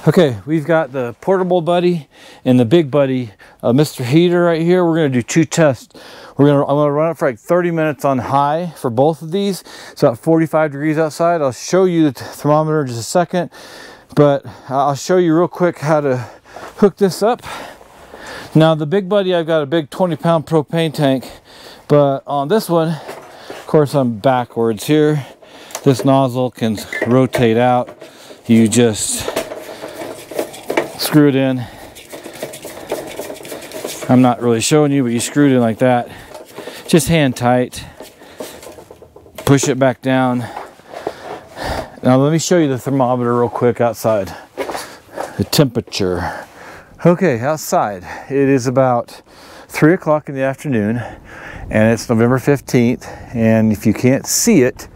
Okay, we've got the portable buddy and the big buddy, Mr. Heater right here. We're gonna do two tests. I'm gonna run it for like 30 minutes on high for both of these. It's about 45 degrees outside. I'll show you the thermometer in just a second, but I'll show you real quick how to hook this up. Now the big buddy, I've got a big 20-pound propane tank, but on this one, of course, I'm backwards here. This nozzle can rotate out. You just screw it in. I'm not really showing you, but you screw it in like that. Just hand tight. Push it back down. Now let me show you the thermometer real quick outside. The temperature. Okay, outside it is about 3 o'clock in the afternoon, and it's November 15th. And if you can't see it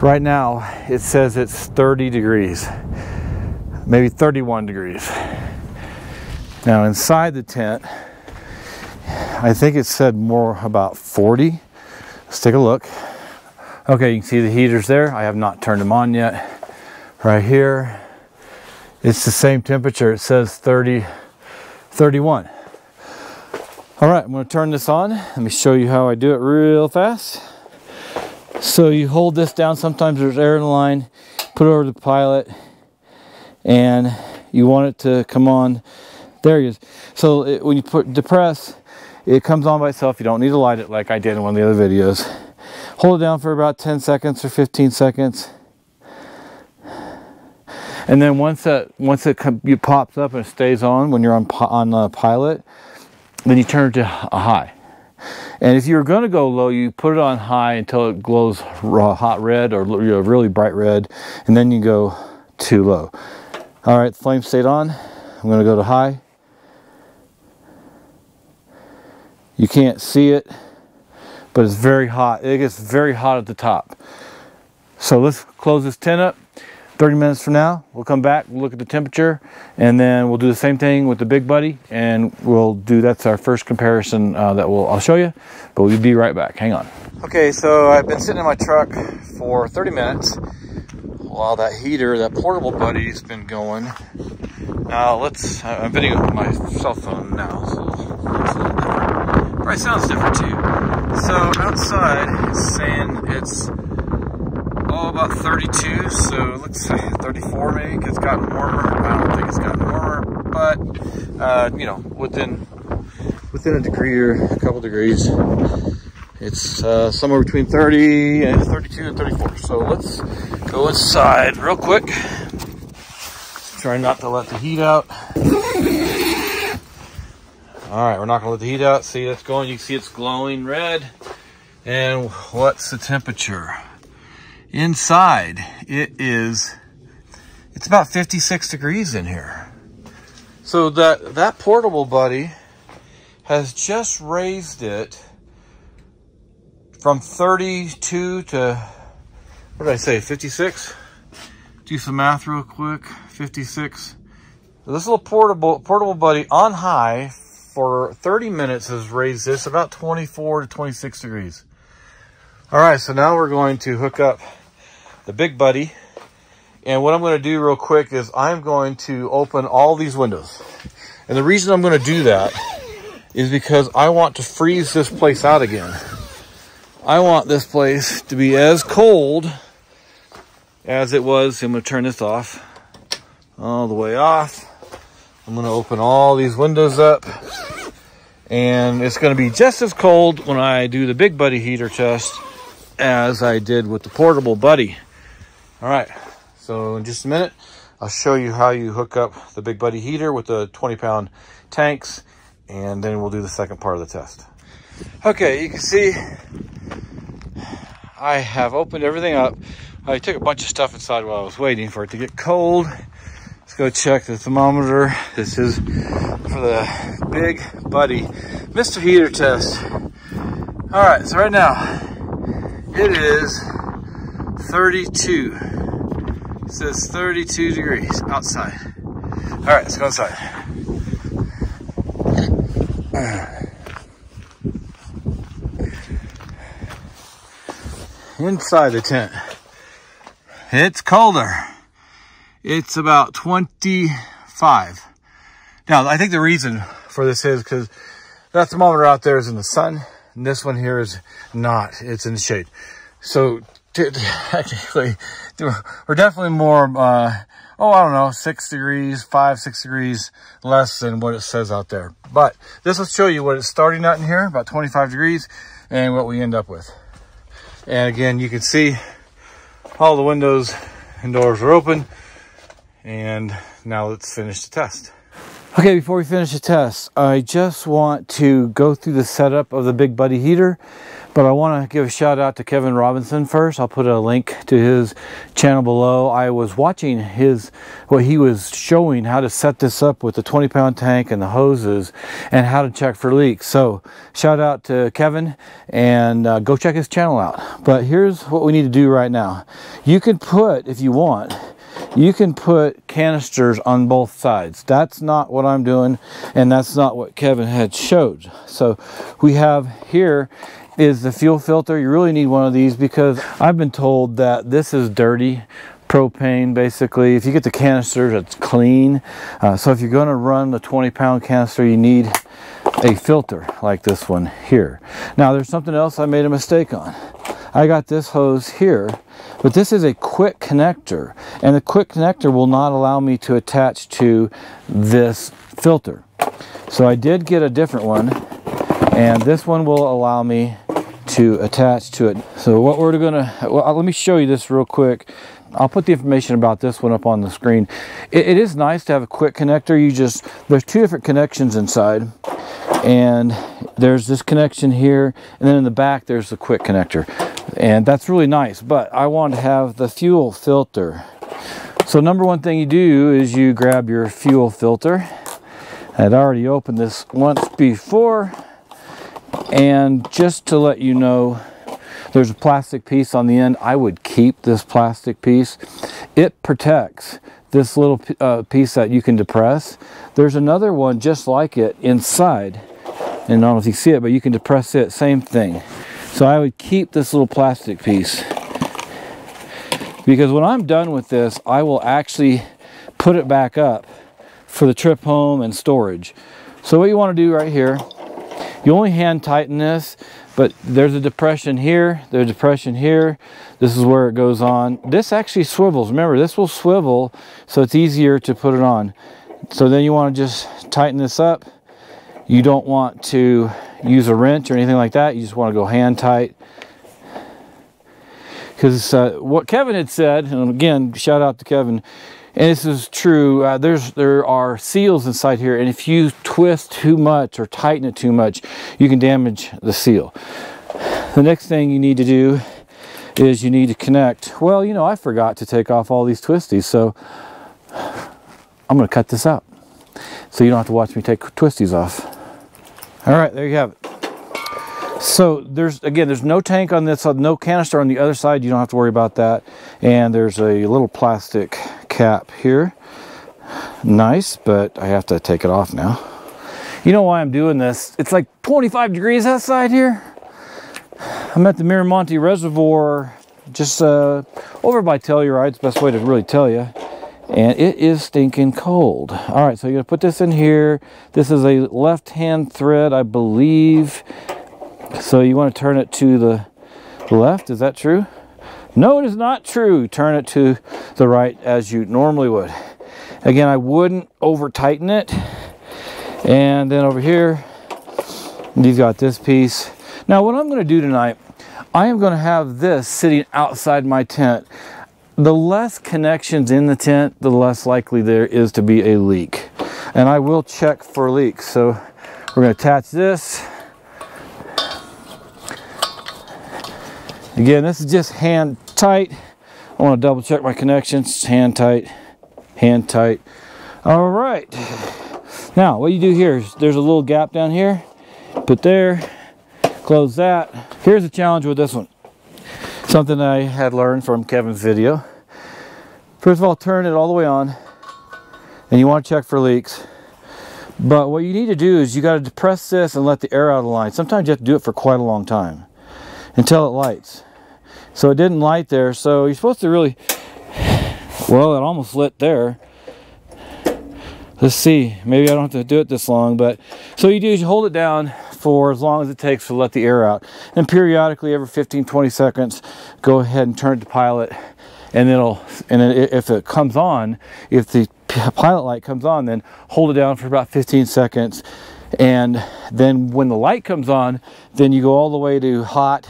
right now, it says it's 30 degrees. Maybe 31 degrees. Now inside the tent, I think it said more about 40. Let's take a look. Okay, you can see the heaters there. I have not turned them on yet. Right here, it's the same temperature. It says 30, 31. All right, I'm gonna turn this on. Let me show you how I do it real fast. So you hold this down. Sometimes there's air in the line. Put it over the pilot, and you want it to come on. There it is. So when you depress, it comes on by itself. You don't need to light it like I did in one of the other videos. Hold it down for about 10 seconds or 15 seconds. And then once it pops up and it stays on when you're on pilot, then you turn it to a high. And if you're going to go low, you put it on high until it glows hot red or really bright red, and then you go to low. All right, the flame stayed on. I'm going to go to high. You can't see it, but it's very hot. It gets very hot at the top. So let's close this tent up. 30 minutes from now, we'll come back, we'll look at the temperature, and then we'll do the same thing with the big buddy, and that's our first comparison I'll show you, but we'll be right back. Hang on. Okay, so I've been sitting in my truck for 30 minutes while that heater, that portable buddy, has been going. Now I'm videoing with my cell phone now, so it's a little different. Probably sounds different too. So outside, it's saying it's about 32, so it looks like 34 maybe, because it's gotten warmer. I don't think it's gotten warmer, but you know, within a degree or a couple degrees, it's somewhere between 32 and 34. So let's go inside real quick. Try not to let the heat out. All right, we're not gonna let the heat out. See, that's going. You can see it's glowing red. And what's the temperature? Inside, it's about 56 degrees in here. So that portable buddy has just raised it from 32 to, what did I say, 56? Do some math real quick. 56. So this little portable buddy on high for 30 minutes has raised this about 24 to 26 degrees. All right, so now we're going to hook up the big buddy. And what I'm going to do real quick is I'm going to open all these windows. And the reason I'm going to do that is because I want to freeze this place out again. I want this place to be as cold as it was. I'm going to turn this off, all the way off. I'm going to open all these windows up, and it's going to be just as cold when I do the big buddy heater test as I did with the portable buddy. All right, so in just a minute, I'll show you how you hook up the big buddy heater with the 20-pound tanks, and then we'll do the second part of the test. Okay, you can see I have opened everything up. I took a bunch of stuff inside while I was waiting for it to get cold. Let's go check the thermometer. This is for the big buddy Mr. Heater test. All right, so right now it is 32. It says 32 degrees outside. All right, let's go inside. Inside the tent, it's colder. it's about 25. Now, I think the reason for this is because that thermometer out there is in the sun, and this one here is not. It's in the shade. So technically, we're definitely more, I don't know, 6 degrees, 6 degrees less than what it says out there. But this will show you what it's starting at in here, about 25 degrees, and what we end up with. And again, you can see all the windows and doors are open. And now let's finish the test. Okay, before we finish the test, I just want to go through the setup of the Big Buddy heater, but I want to give a shout out to Kevin Robinson first. I'll put a link to his channel below. I was watching what he was showing how to set this up with the 20-pound tank and the hoses and how to check for leaks. So shout out to Kevin, and go check his channel out. But here's what we need to do right now. You can put, if you want, you can put canisters on both sides. That's not what I'm doing, and that's not what Kevin had showed. So we have here is the fuel filter. You really need one of these because I've been told that this is dirty propane. Basically, if you get the canisters, it's clean. So if you're going to run the 20-pound canister, you need a filter like this one here. Now there's something else I made a mistake on. I got this hose here, but this is a quick connector, and the quick connector will not allow me to attach to this filter. So I did get a different one, and this one will allow me to attach to it. So what we're gonna, well, let me show you this real quick. I'll put the information about this one up on the screen. It is nice to have a quick connector. There's two different connections inside, and there's this connection here, and then in the back there's the quick connector. And that's really nice, but I want to have the fuel filter. So number one thing you do is you grab your fuel filter. I'd already opened this once before, and just to let you know, there's a plastic piece on the end. I would keep this plastic piece. It protects this little piece that you can depress. There's another one just like it inside, and I don't know if you see it, but you can depress it, same thing. So I would keep this little plastic piece, because when I'm done with this, I will actually put it back up for the trip home and storage. So what you want to do right here, you only hand tighten this, but there's a depression here, there's a depression here. This is where it goes on. This actually swivels. Remember, this will swivel, so it's easier to put it on. So then you want to just tighten this up. You don't want to use a wrench or anything like that. You just want to go hand tight. Because what Kevin had said, and again, shout out to Kevin, and this is true, there are seals inside here, and if you twist too much or tighten it too much, you can damage the seal. The next thing you need to do is you need to connect. Well, you know, I forgot to take off all these twisties, so I'm going to cut this out so you don't have to watch me take twisties off. All right, there you have it. So there's no tank on this side, no canister on the other side. You don't have to worry about that. And there's a little plastic cap here. Nice, but I have to take it off now. You know why I'm doing this? It's like 25 degrees outside here. I'm at the Miramonte Reservoir, just over by Telluride. It's the best way to really tell you. And it is stinking cold. All right, so you're gonna put this in here. This is a left-hand thread, I believe. So you want to turn it to the left. Is that true? No, it is not true. Turn it to the right as you normally would. Again, I wouldn't over tighten it. And then over here, you've got this piece. Now what I'm going to do tonight, I am going to have this sitting outside my tent. The less connections in the tent, the less likely there is to be a leak. And I will check for leaks. So we're going to attach this. Again, this is just hand tight. I want to double check my connections. Hand tight, hand tight. All right. Now, what you do here is there's a little gap down here. Put there, close that. Here's the challenge with this one. Something I had learned from Kevin's video. First of all, turn it all the way on, and you want to check for leaks. But what you need to do is you got to depress this and let the air out of the line. Sometimes you have to do it for quite a long time until it lights. So it didn't light there, so you're supposed to really Well, it almost lit there. Let's see, maybe I don't have to do it this long, but so you do is you hold it down for as long as it takes to let the air out. And periodically, every 15-20 seconds, go ahead and turn it to pilot, and if it comes on, if the pilot light comes on, then hold it down for about 15 seconds. And then when the light comes on, then you go all the way to high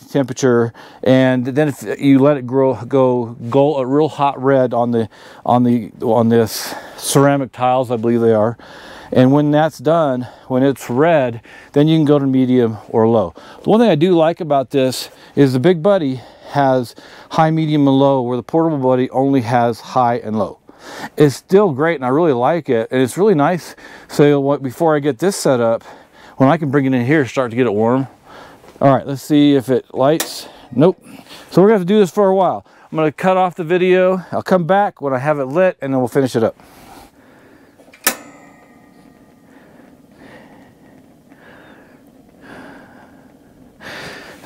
temperature, and then if you let it go a real hot red on this ceramic tiles, I believe they are. And when that's done, when it's red, then you can go to medium or low. The one thing I do like about this is the Big Buddy has high, medium, and low, where the Portable Buddy only has high and low. It's still great, and I really like it, and it's really nice. So before I get this set up, when I can bring it in here, start to get it warm. All right, let's see if it lights. Nope. So we're gonna have to do this for a while. I'm gonna cut off the video. I'll come back when I have it lit, and then we'll finish it up.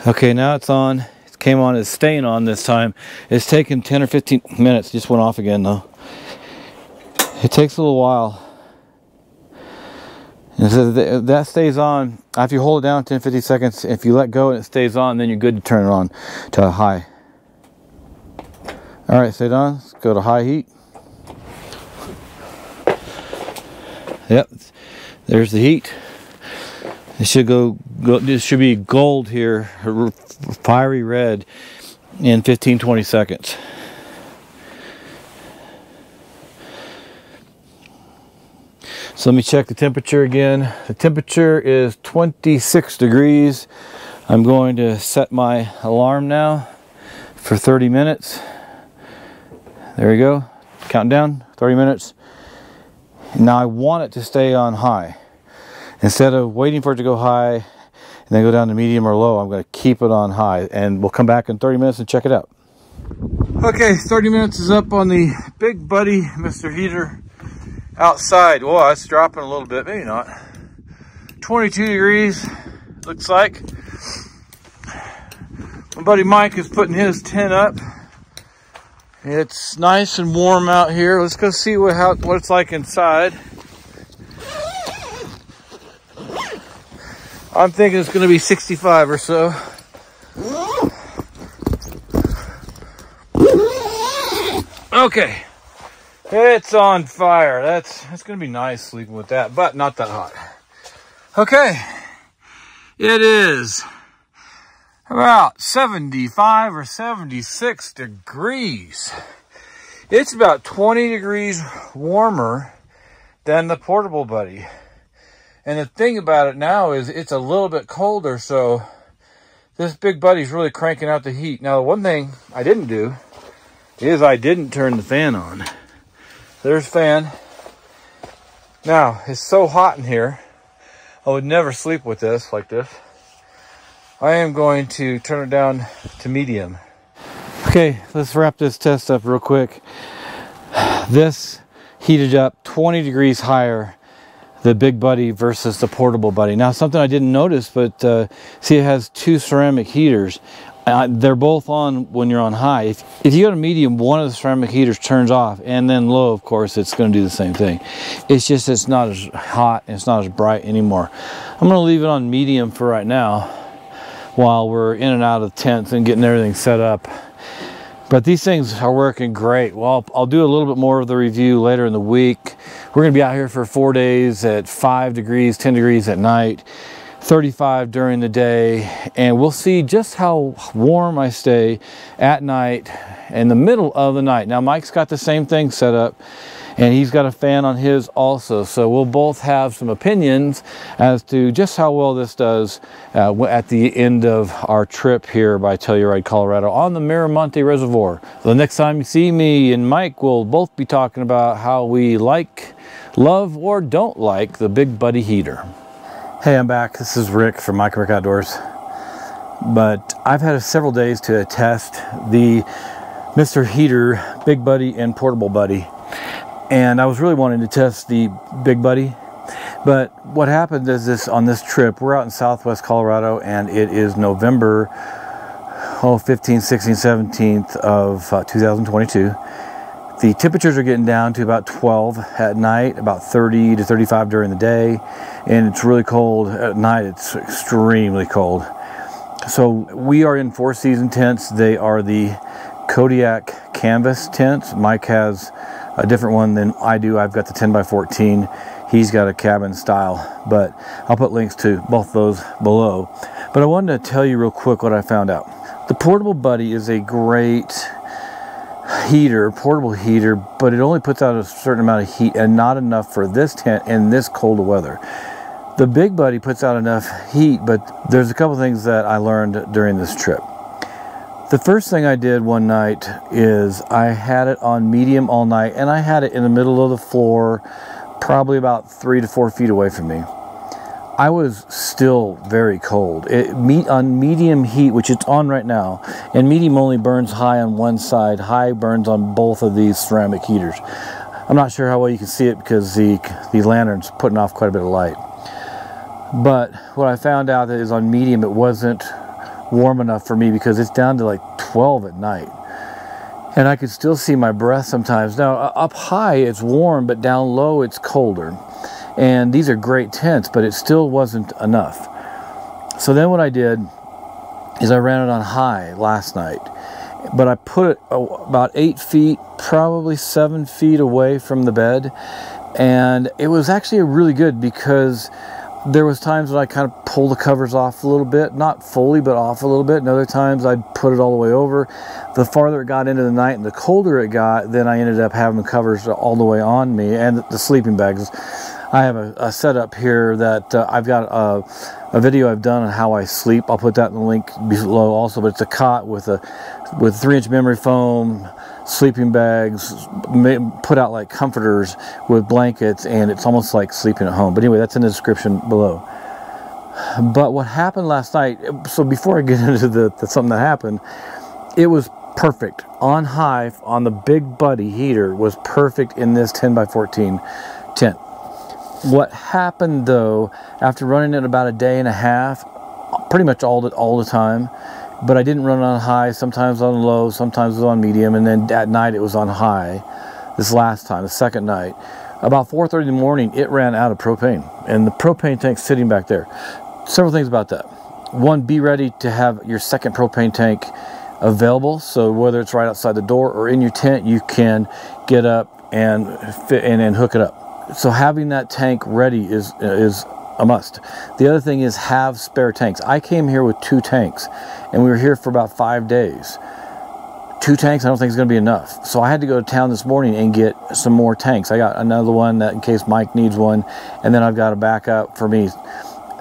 Okay, now it's on. It came on, it's staying on this time. It's taken 10 or 15 minutes. Just went off again though. It takes a little while. And so that stays on. After you hold it down 10-15 seconds, if you let go and it stays on, then you're good to turn it on to high. All right, stay on. Let's go to high heat. Yep, there's the heat. It should this should be gold here, fiery red, in 15-20 seconds. So let me check the temperature again. The temperature is 26 degrees. I'm going to set my alarm now for 30 minutes. There we go. Counting down, 30 minutes. Now I want it to stay on high. Instead of waiting for it to go high and then go down to medium or low, I'm going to keep it on high, and we'll come back in 30 minutes and check it out. Okay, 30 minutes is up on the Big Buddy Mr. Heater outside. Whoa, it's dropping a little bit, maybe not. 22 degrees, looks like. My buddy Mike is putting his tent up. It's nice and warm out here. Let's go see what it's like inside. I'm thinking it's going to be 65 or so. Okay, it's on fire. That's going to be nice sleeping with that, but not that hot. Okay, it is about 75 or 76 degrees. It's about 20 degrees warmer than the Portable Buddy. And the thing about it now is it's a little bit colder, so this Big Buddy's really cranking out the heat. Now, the one thing I didn't do is I didn't turn the fan on. There's fan. Now, it's so hot in here, I would never sleep with this like this. I am going to turn it down to medium. Okay, let's wrap this test up real quick. This heated up 20 degrees higher, the Big Buddy versus the Portable Buddy. Now, something I didn't notice, but see, it has two ceramic heaters. They're both on when you're on high. If you go to medium, one of the ceramic heaters turns off, and then low, of course, it's going to do the same thing. It's just it's not as hot and it's not as bright anymore. I'm going to leave it on medium for right now while we're in and out of tents and getting everything set up. But these things are working great. Well, I'll do a little bit more of the review later in the week. We're going to be out here for 4 days at 5 degrees, 10 degrees at night, 35 during the day, and we'll see just how warm I stay at night in the middle of the night. Now, Mike's got the same thing set up, and he's got a fan on his also, so we'll both have some opinions as to just how well this does at the end of our trip here by Telluride, Colorado on the Miramonte Reservoir. The next time you see me and Mike, we'll both be talking about how we like, love, or don't like the Big Buddy heater. Hey, I'm back. This is Rick from MikenRickOutDOORS. But I've had several days to test the Mr. Heater, Big Buddy, and Portable Buddy. And I was really wanting to test the Big Buddy. But what happened is on this trip, we're out in southwest Colorado, and it is November 15th, 16th, 17th of 2022. The temperatures are getting down to about 12 at night, about 30 to 35 during the day, and it's really cold at night. It's extremely cold. So we are in 4-season tents. They are the Kodiak canvas tents. Mike has a different one than I do. I've got the 10x14. He's got a cabin style, but I'll put links to both those below. But I wanted to tell you real quick what I found out. The Portable Buddy is a great heater, portable heater, but it only puts out a certain amount of heat and not enough for this tent in this cold weather. The Big Buddy puts out enough heat, but there's a couple things that I learned during this trip. The first thing I did one night is I had it on medium all night, and I had it in the middle of the floor, probably about 3 to 4 feet away from me. I was still very cold. On medium heat, which it's on right now, and medium only burns high on one side, high burns on both of these ceramic heaters. I'm not sure how well you can see it because the lantern's putting off quite a bit of light. But what I found out is on medium it wasn't warm enough for me because it's down to like 12 at night. And I could still see my breath sometimes. Now up high it's warm, but down low it's colder. And these are great tents, but it still wasn't enough. So then what I did is I ran it on high last night. But I put it about 8 feet, probably 7 feet away from the bed. And it was actually really good because there was times when I kind of pulled the covers off a little bit, not fully, but off a little bit. And other times I'd put it all the way over. The farther it got into the night and the colder it got, then I ended up having the covers all the way on me and the sleeping bags. I have a setup here that I've got a video I've done on how I sleep. I'll put that in the link below also, but it's a cot with 3-inch memory foam, sleeping bags, put out like comforters with blankets, and it's almost like sleeping at home. But anyway, that's in the description below. But what happened last night, so before I get into something that happened, it was perfect. On high, on the Big Buddy heater, was perfect in this 10x14 tent. What happened though, after running it about a day and a half, pretty much all the time, but I didn't run on high, sometimes on low, sometimes it was on medium, and then at night it was on high. This last time, the second night, about 4:30 in the morning, it ran out of propane, and the propane tank's sitting back there. Several things about that. One, be ready to have your second propane tank available, so whether it's right outside the door or in your tent, you can get up and hook it up. So having that tank ready is a must. The other thing is have spare tanks. I came here with 2 tanks, and we were here for about 5 days. 2 tanks I don't think is going to be enough. So I had to go to town this morning and get some more tanks. I got another one that in case Mike needs one, and then I've got a backup for me,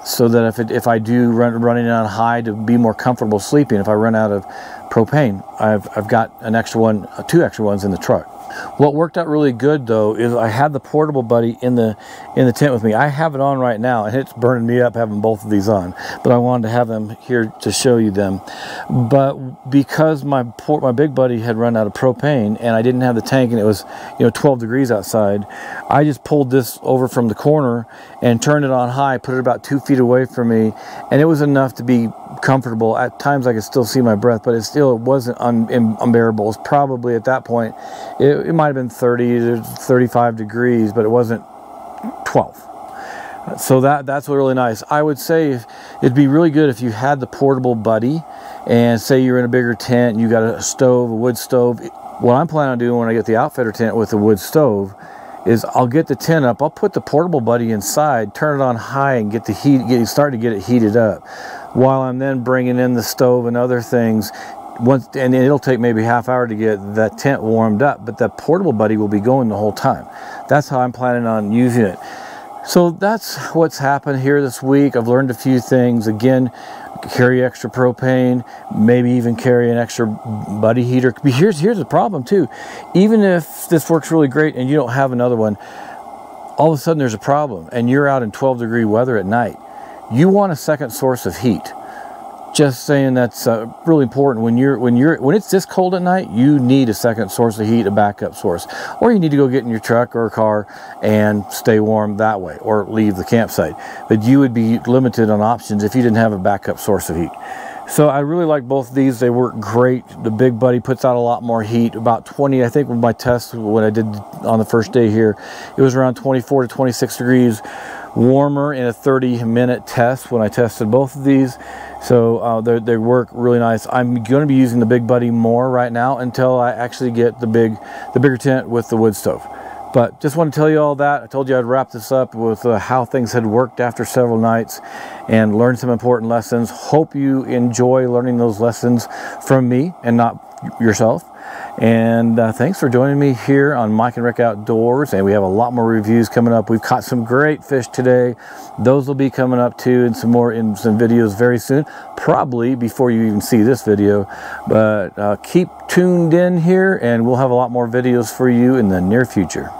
so that if I do running on high to be more comfortable sleeping, if I run out of propane, I've got an extra one, 2 extra ones in the truck. What worked out really good though is I had the Portable Buddy in the tent with me. I have it on right now, and it's burning me up having both of these on, but I wanted to have them here to show you them. But because my Big Buddy had run out of propane and I didn't have the tank, and it was 12 degrees outside, I just pulled this over from the corner and turned it on high, put it about 2 feet away from me, and it was enough to be comfortable. At times I could still see my breath, but it wasn't unbearable. It was probably at that point it might have been 30 to 35 degrees, but it wasn't 12. So that's really nice. I would say it'd be really good if you had the Portable Buddy, and say you're in a bigger tent and you got a stove, a wood stove. What I'm planning on doing when I get the outfitter tent with the wood stove is I'll get the tent up, I'll put the Portable Buddy inside, turn it on high, and get the heat, start to get it heated up, while I'm then bringing in the stove and other things. And it'll take maybe half hour to get that tent warmed up, but that Portable Buddy will be going the whole time. That's how I'm planning on using it. So that's what's happened here this week. I've learned a few things. Again, carry extra propane, maybe even carry an extra buddy heater. Here's the problem too. Even if this works really great and you don't have another one, all of a sudden there's a problem and you're out in 12-degree weather at night. You want a second source of heat. Just saying, that's really important. When it's this cold at night, you need a second source of heat, a backup source, or you need to go get in your truck or car and stay warm that way, or leave the campsite. But you would be limited on options if you didn't have a backup source of heat. So I really like both of these. They work great. The Big Buddy puts out a lot more heat, about 20, I think with my test, what I did on the first day here, it was around 24 to 26 degrees warmer in a 30-minute test when I tested both of these. So they work really nice. I'm going to be using the Big Buddy more right now until I actually get the bigger tent with the wood stove. But just want to tell you all that. I told you I'd wrap this up with how things had worked after several nights and learn some important lessons. Hope you enjoy learning those lessons from me and not yourself. And thanks for joining me here on Mike and Rick Outdoors. And we have a lot more reviews coming up. We've caught some great fish today. Those will be coming up too, and some more in some videos very soon, probably before you even see this video. But keep tuned in here, and we'll have a lot more videos for you in the near future.